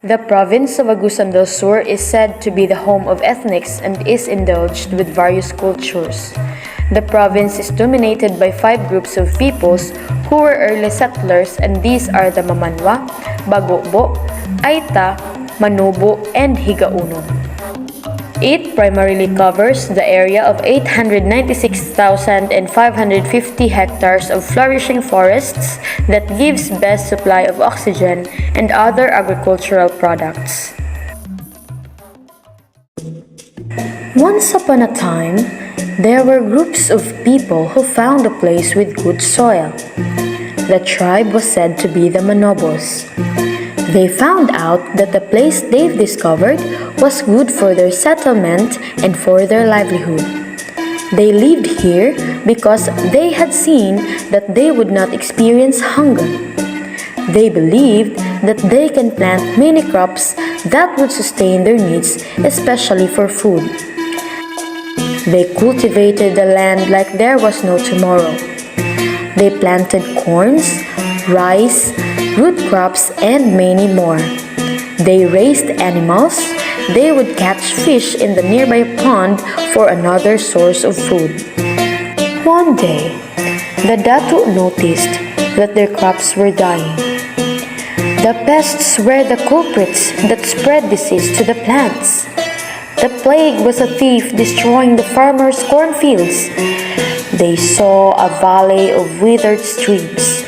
The province of Agusan del Sur is said to be the home of ethnics and is indulged with various cultures. The province is dominated by 5 groups of peoples who were early settlers, and these are the Mamanwa, Bagobo, Aita, Manobo, and Higauno. It primarily covers the area of 896,550 hectares of flourishing forests that gives best supply of oxygen and other agricultural products. Once upon a time, there were groups of people who found a place with good soil. The tribe was said to be the Manobos. They found out that the place they've discovered was good for their settlement and for their livelihood. They lived here because they had seen that they would not experience hunger. They believed that they can plant many crops that would sustain their needs, especially for food. They cultivated the land like there was no tomorrow. They planted corns, rice, root crops, and many more. They raised animals. They would catch fish in the nearby pond for another source of food. One day, the Datu noticed that their crops were dying. The pests were the culprits that spread disease to the plants. The plague was a thief destroying the farmers' cornfields. They saw a valley of withered streams.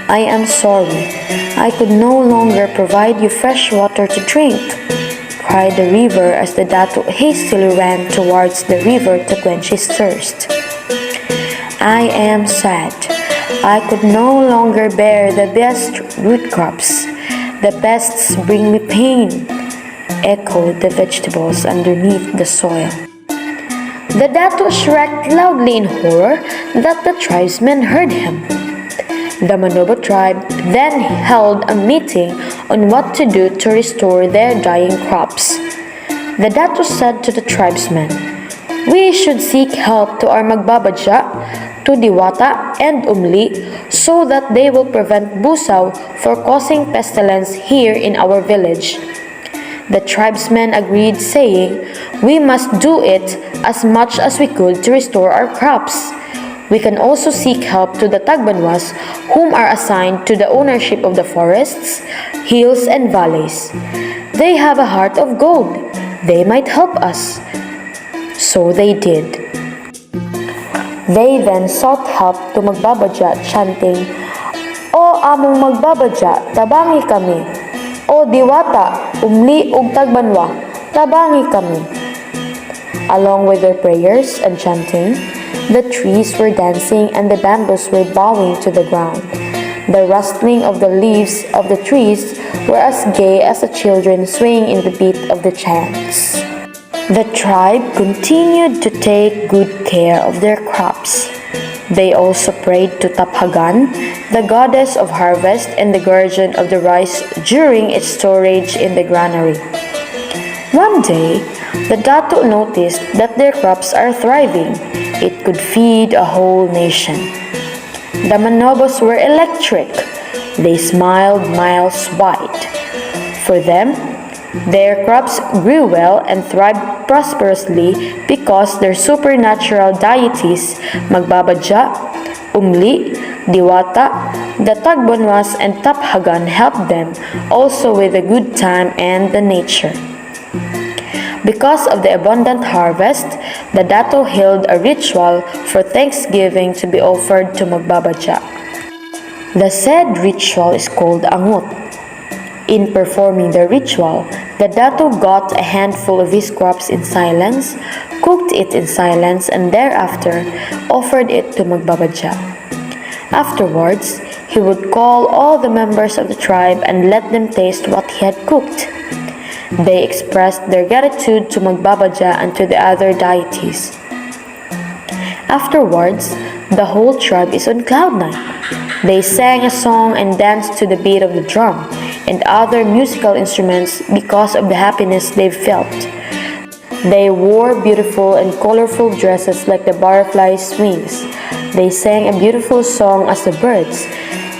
"I am sorry, I could no longer provide you fresh water to drink," cried the river as the Datu hastily ran towards the river to quench his thirst. "I am sad. I could no longer bear the best root crops. The pests bring me pain," echoed the vegetables underneath the soil. The Datu shrieked loudly in horror that the tribesmen heard him. The Manobo tribe then held a meeting on what to do to restore their dying crops. The Datu said to the tribesmen, "We should seek help to our Magbabadya, to Diwata, and Umli so that they will prevent Busaw for causing pestilence here in our village." The tribesmen agreed, saying, "We must do it as much as we could to restore our crops. We can also seek help to the Tagbanwas, whom are assigned to the ownership of the forests, hills, and valleys. They have a heart of gold. They might help us." So they did. They then sought help to Magbabadya, chanting, "O among Magbabadya, tabangi kami. O Diwata, Umli ug Tagbanwa, tabangi kami." Along with their prayers and chanting, the trees were dancing and the bamboos were bowing to the ground. The rustling of the leaves of the trees were as gay as the children swaying in the beat of the chants. The tribe continued to take good care of their crops. They also prayed to Taphagan, the goddess of harvest and the guardian of the rice during its storage in the granary. One day, the Datu noticed that their crops are thriving. It could feed a whole nation. The Manobos were electric. They smiled miles wide. For them, their crops grew well and thrived prosperously because their supernatural deities, Magbabadya, Umli, Diwata, the Tagbanwas, and Taphagan helped them also with the good time and the nature. Because of the abundant harvest, the Datu held a ritual for Thanksgiving to be offered to Magbabadya. The said ritual is called Angut. In performing the ritual, the Datu got a handful of his crops in silence, cooked it in silence, and thereafter offered it to Magbabadya. Afterwards, he would call all the members of the tribe and let them taste what he had cooked. They expressed their gratitude to Magbabadya and to the other deities. Afterwards, the whole tribe is on cloud nine. They sang a song and danced to the beat of the drum and other musical instruments because of the happiness they felt. They wore beautiful and colorful dresses like the butterfly's wings. They sang a beautiful song as the birds.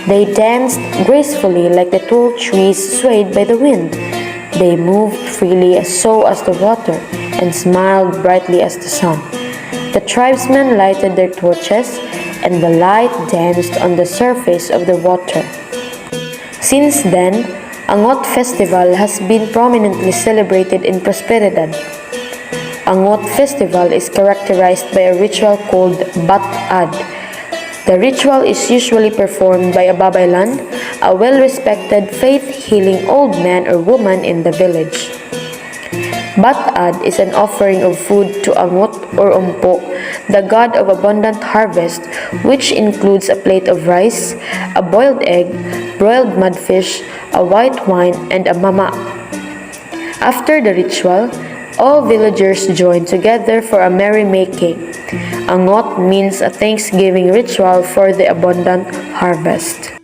They danced gracefully like the tall trees swayed by the wind. They moved freely so as the water and smiled brightly as the sun. The tribesmen lighted their torches, and the light danced on the surface of the water. Since then, Angot Festival has been prominently celebrated in Prosperidad. Angot Festival is characterized by a ritual called Bat-ad. The ritual is usually performed by a babaylan, a well-respected faith-healing old man or woman in the village. Bat-ad is an offering of food to Angot or Umpo, the god of abundant harvest, which includes a plate of rice, a boiled egg, broiled mudfish, a white wine, and a mama. After the ritual, all villagers join together for a merrymaking. Angot means a thanksgiving ritual for the abundant harvest.